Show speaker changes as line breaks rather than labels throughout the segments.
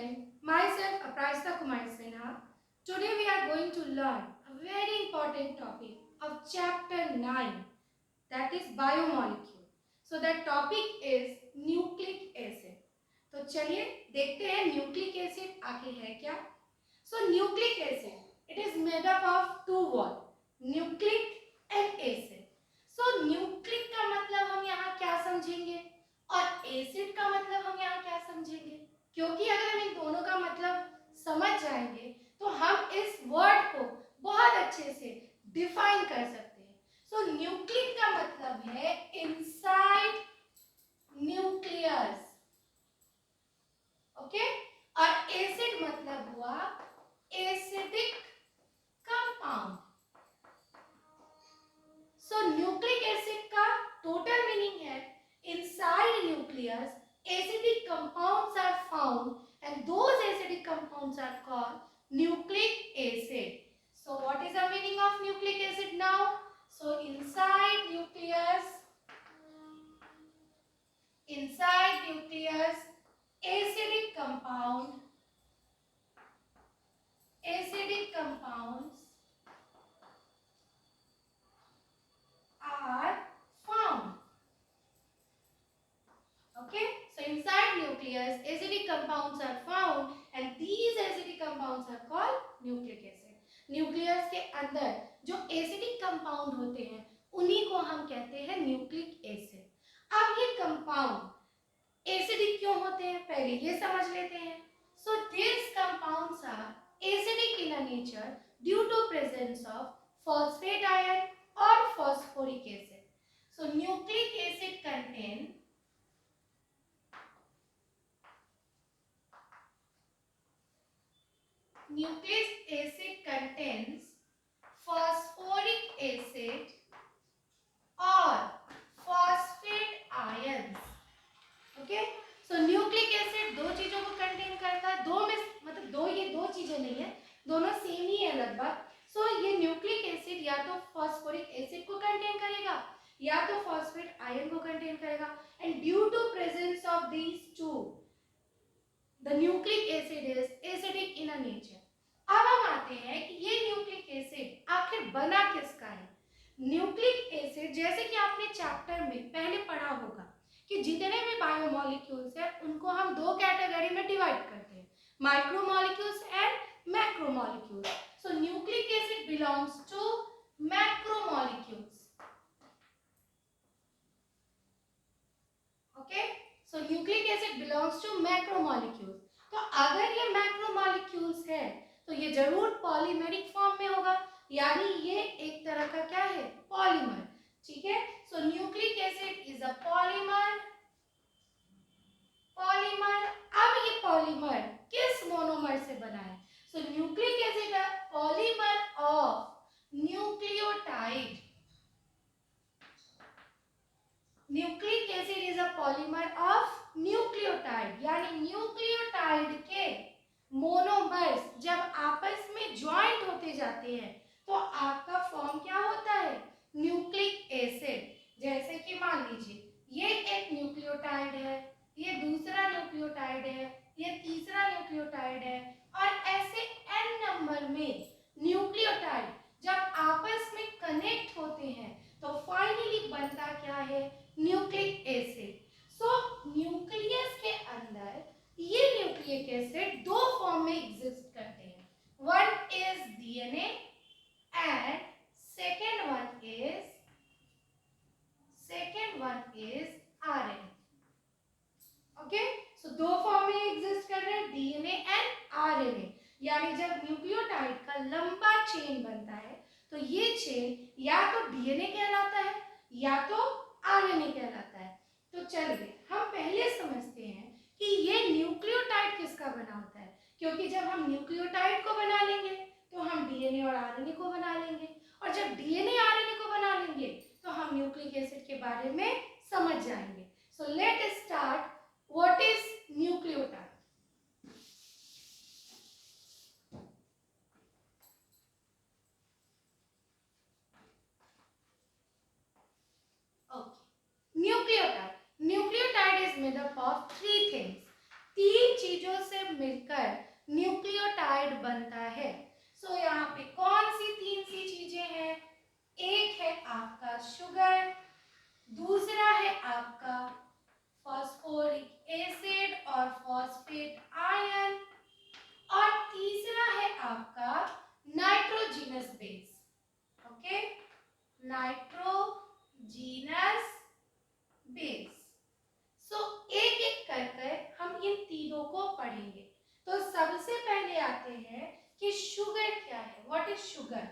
student, myself Aprajita Kumari Sinha. Today we are going to learn a very important topic of chapter 9, that is biomolecule. So that topic is nucleic acid. तो चलिए देखते हैं nucleic acid आखिर है क्या. So nucleic acid, it is made up of two words, nucleic and acid. So nucleic का मतलब हम यहाँ क्या समझेंगे और एसिड का मतलब हम यहाँ क्या समझेंगे, क्योंकि अगर हम इन दोनों का मतलब समझ जाएंगे तो हम इस वर्ड को बहुत अच्छे से डिफाइन कर सकते हैं. सो न्यूक्लिक का मतलब है इनसाइड न्यूक्लियस, ओके. और एसिड मतलब हुआ एसिडिक कंपाउंड. सो न्यूक्लिक एसिड का टोटल मीनिंग है inside nucleus acidic compounds are found and those acidic compounds are called nucleic acid. So what is the meaning of nucleic acid now? So inside nucleus acidic compounds are found. Okay, so inside nucleus acidic compounds are found and these acidic compounds are called nucleic acid. Nucleus के अंदर जो acidic compound होते हैं उन्हीं को हम कहते हैं न्यूक्लिक एसिड. अब ये कंपाउंड एसिडिक क्यों होते हैं पहले ये समझ लेते हैं. So this compounds are acidic in nature due to presence of phosphate ion और phosphoric acid. So nucleic acid contain nucleic acid contains phosphoric acid or phosphate ions. Okay, so nucleic acid दो चीजों को contain करता है. दो में मतलब दो, ये दो चीजें नहीं है, दोनों सेम ही है लगभग. सो ये न्यूक्लिक एसिड या तो फॉस्फोरिक एसिड को कंटेन करेगा या तो फॉस्फेट आयन को कंटेन करेगा. And due to presence of these two the nucleic acid is acidic in nature. अब हम आते हैं कि ये न्यूक्लिक एसिड आखिर बना किसका है. न्यूक्लिक एसिड जैसे कि आपने चैप्टर में पहले पढ़ा होगा कि जितने भी बायोमोलिक्यूल्स हैं उनको हम दो कैटेगरी में डिवाइड करते हैं, micromolecules and macromolecules. So nucleic acid belongs to macromolecules. Okay, so nucleic acid belongs to macromolecules. तो अगर ये मैक्रोमोलिक्यूल्स है तो ये जरूर पॉलीमेरिक फॉर्म में होगा, यानी ये एक तरह का क्या है, पॉलीमर. ठीक है, so nucleic acid is a polymer. अब ये पॉलीमर किस मोनोमर से बना है. So nucleic acid a polymer of nucleotide. Nucleic acid is a polymer of nucleotide, यानी न्यूक्लियोटाइड के मोनोमर्स जब आपस में ज्वाइंट होते जाते हैं तो आपका फॉर्म क्या होता है, न्यूक्लिक एसिड. जैसे कि मान लीजिए ये एक न्यूक्लियोटाइड है, ये दूसरा न्यूक्लियोटाइड है, ये तीसरा न्यूक्लियोटाइड है, और ऐसे n नंबर में न्यूक्लियोटाइड जब आपस में कनेक्ट होते हैं तो फाइनली बनता क्या है, न्यूक्लिक एसिड. सो न्यूक्लियस के अंदर ये न्यूक्लिक एसिड दो फॉर्म में एग्जिस्ट करते हैं. One is DNA and second one is RNA. Okay, so दो फॉर्म में एग्जिस्ट कर रहे हैं, डीएनए एंड आरएनए. यानी जब न्यूक्लियोटाइड का लंबा चेन बनता है तो ये चेन या तो डीएनए कहलाता है या तो आरएनए कहलाता है. तो चलिए हम पहले समझते हैं कि ये न्यूक्लियोटाइड किसका बना होता है, क्योंकि जब हम न्यूक्लियोटाइड को बना लेंगे तो हम डीएनए और आरएनए को बना लेंगे, और जब डीएनए आरएनए को बना लेंगे तो हम न्यूक्लिक एसिड के बारे में समझ जाएंगे. So let us start. What is nucleotide? Nucleotide is made up of three things. तीन चीजों से मिलकर आपका फॉस्फोरिक एसिड और फॉस्फेट आयन, और तीसरा है आपका nitrogenous base. Okay, nitrogenous base. So एक एक कर हम इन तीनों को पढ़ेंगे। तो सबसे पहले आते हैं कि शुगर क्या है, व्हाट इज शुगर।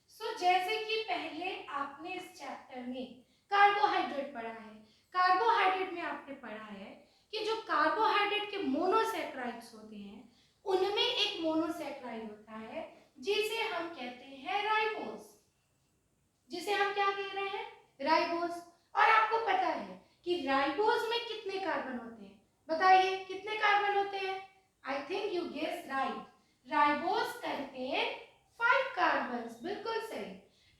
सो जैसे कि पहले आपने इस चैप्टर में कार्बोहाइड्रेट पढ़ा है, कार्बोहाइड्रेट में आपने पढ़ा है कि जो कार्बोहाइड्रेट के मोनोसैकेराइड्स होते हैं उनमें एक मोनोसैकेराइड होता है जिसे हम कहते हैं राइबोज, जिसे हम क्या कह रहे हैं, राइबोज। और आपको पता है कि राइबोज में कितने कार्बन होते हैं, बताइए कितने कार्बन होते हैं। I think you guess right, ribose contain 5 carbon. बिल्कुल सही,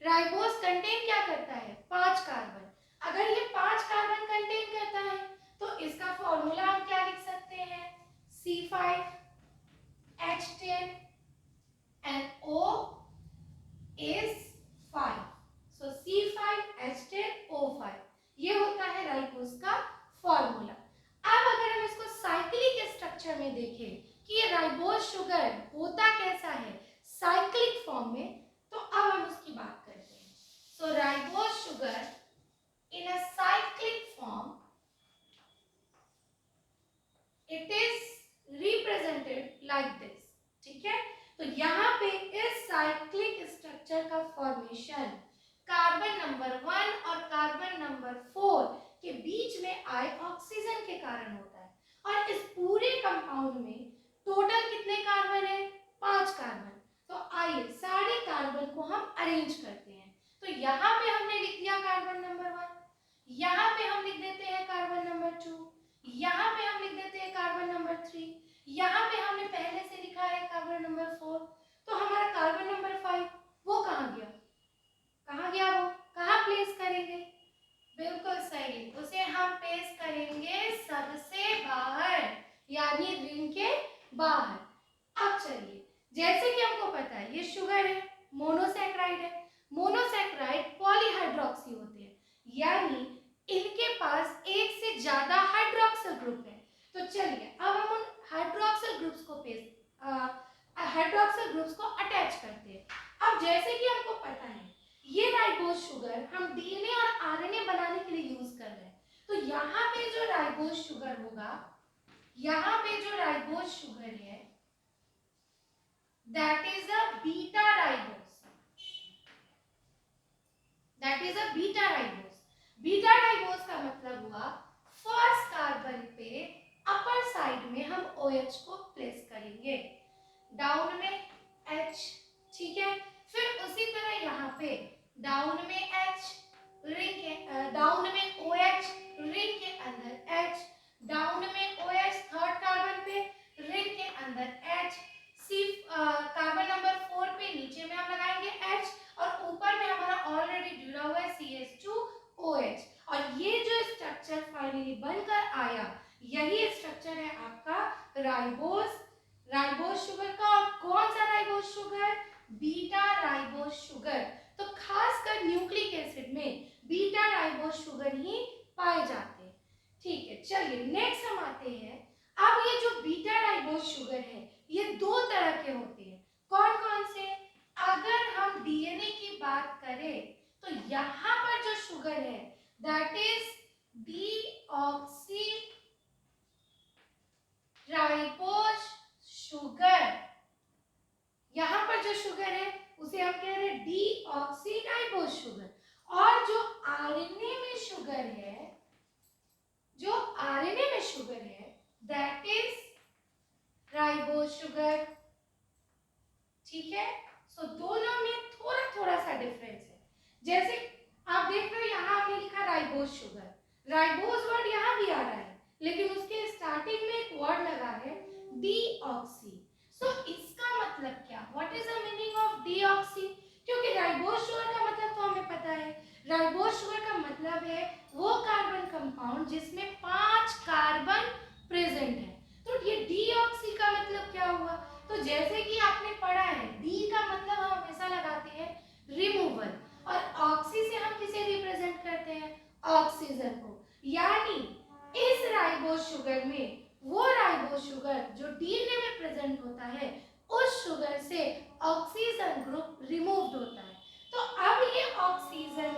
राइबोज कंटेन क्या करता है, 5 कार्बन। अगर ये 5 कार्बन कंटेन करता है तो इसका फॉर्मूला हम क्या लिख सकते हैं, C5H10 and O is 5. So C5H10O5 ये होता है राइबोज का फॉर्मूला। अब अगर हम इसको साइक्लिक स्ट्रक्चर में देखें कि ये राइबोज शुगर होता कैसा है साइक्लिक फॉर्म में, तो अब हम उसकी बात करते हैं। So ribose sugar in a cyclic form it is represented like this. ठीक है, तो यहाँ पे इस साइक्लिक स्ट्रक्चर का फॉर्मेशन कार्बन नंबर 1 और कार्बन नंबर 4 के बीच में आए ऑक्सीजन के कारण होता है। और इस पूरे कंपाउंड में टोटल कितने कार्बन है, 5 कार्बन। तो आइए सारे कार्बन को हम अरेंज करते हैं। तो यहाँ पे हमने लिख दिया कार्बन नंबर 1, यहाँ पे हम लिख देते हैं कार्बन नंबर 2, यहाँ पे हम लिख देते हैं कार्बन नंबर 3, यहाँ पे हमने पहले से लिखा है कार्बन नंबर 4। तो हमारा कार्बन नंबर 5 वो कहाँ गया, कहाँ गया, वो कहाँ प्लेस करेंगे, बिल्कुल सही, उसे हम प्लेस करेंगे सबसे बाहर, यानी रिंग के बाहर। अब चलिए, जैसे कि हमको पता है ये शुगर है, मोनोसैकेराइड है, मोनोसैकेराइड पॉलीहाइड्रोक्सी होते हैं, यानी इनके पास एक से ज्यादा हाइड्रोक्सिल ग्रुप है। तो चलिए अब हम उन हाइड्रोक्सिल ग्रुप्स को अटैच करते हैं। अब जैसे कि हमको पता है ये राइबोज शुगर हम डीएनए और आरएनए बनाने के लिए यूज कर रहे हैं। तो यहाँ पे जो राइबोज शुगर होगा, यहाँ पे जो राइबोज शुगर है that is a beta ribose, that is a beta ribose. Beta ribose का मतलब हुआ फर्स्ट कार्बन पे अपर साइड में हम OH को प्लेस करेंगे, डाउन में H, ठीक है। फिर उसी तरह यहाँ पे डाउन में H, रिंग के डाउन में OH, रिंग के अंदर H, डाउन में OH थर्ड कार्बन पे, रिंग के अंदर H, कार्बन नंबर 4 पे नीचे में हम लगाएंगे H, और ऊपर में हमारा ऑलरेडी जुड़ा हुआ है CH2OH। और ये जो स्ट्रक्चर फाइनली बनकर आया यही स्ट्रक्चर है आपका राइबोज, राइबोज शुगर का। और कौन सा ribose sugar, beta ribose sugar. तो खासकर न्यूक्लिक एसिड में बीटा राइबोज शुगर ही पाए जाते हैं। ठीक है, चलिए नेक्स्ट हम आते हैं। अब ये जो बीटा राइबोज शुगर है ये 2 तरह के होते हैं, कौन कौन से। अगर हम डीएनए की बात करें तो यहाँ पर जो शुगर है that is deoxy ribose sugar. यहाँ पर जो शुगर है उसे हम कह रहे हैं डीऑक्सी राइबोज शुगर। और जो आरएनए में शुगर है, जो आरएनए में शुगर है दैट इज राइबोज शुगर। ठीक है, सो दोनों में थोड़ा थोड़ा सा डिफरेंस है। जैसे आप देख रहे हो यहाँ हमने लिखा राइबोज शुगर, राइबोज वर्ड यहाँ भी आ रहा है लेकिन उसके स्टार्टिंग में एक वर्ड लगा है डीऑक्सी। सो इसका मतलब क्या, what is the meaning of deoxy. क्योंकि राइबोज शुगर का मतलब तो हमें पता है, राइबोज शुगर का मतलब है वो कार्बन कंपाउंड जिसमें 5 कार्बन प्रेजेंट है। तो ये डीऑक्सी का मतलब क्या हुआ, तो जैसे कि आपने पढ़ा है डी का मतलब हम हमेशा लगाते हैं रिमूवल, और ऑक्सी से हम किसे रिप्रेजेंट करते हैं, ऑक्सीजन को। यानी इस राइबोज शुगर में वो राइबोज शुगर जो डीएनए में प्रेजेंट होता है उस शुगर से ऑक्सीजन ग्रुप रिमूव्ड होता है। तो अब ये ऑक्सीजन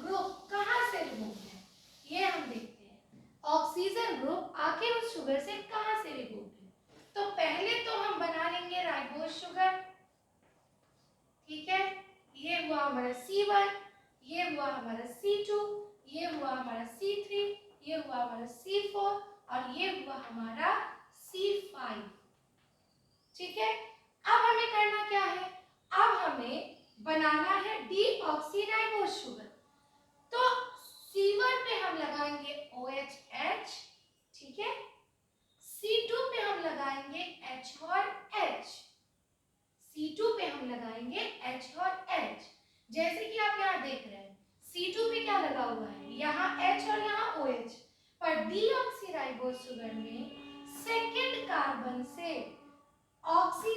ग्रुप कहाँ से रिमूव है ये हम देखते हैं। ऑक्सीजन ग्रुप आखिर उस शुगर से कहाँ से रिमूव है। तो पहले तो हम बना लेंगे राइबोज शुगर, ठीक है। ये हुआ हमारा C1, ये हुआ हमारा C2, ये हुआ हमारा C3, ये हुआ हमारा C4 और ये हुआ हमारा C5, ठीक है। अब हमें करना क्या है, अब हमें बनाना है डीऑक्सीराइबोज शुगर। तो C1 पे हम लगाएंगे OH, ठीक है। C2 पे हम लगाएंगे H और H, C2 पे हम लगाएंगे H और H। जैसे कि आप यहाँ देख रहे हैं C2 पे क्या लगा हुआ है, यहाँ H और यहाँ OH, पर डीऑक्सीराइबोज शुगर में सेकेंड कार्बन से ऑक्सीजन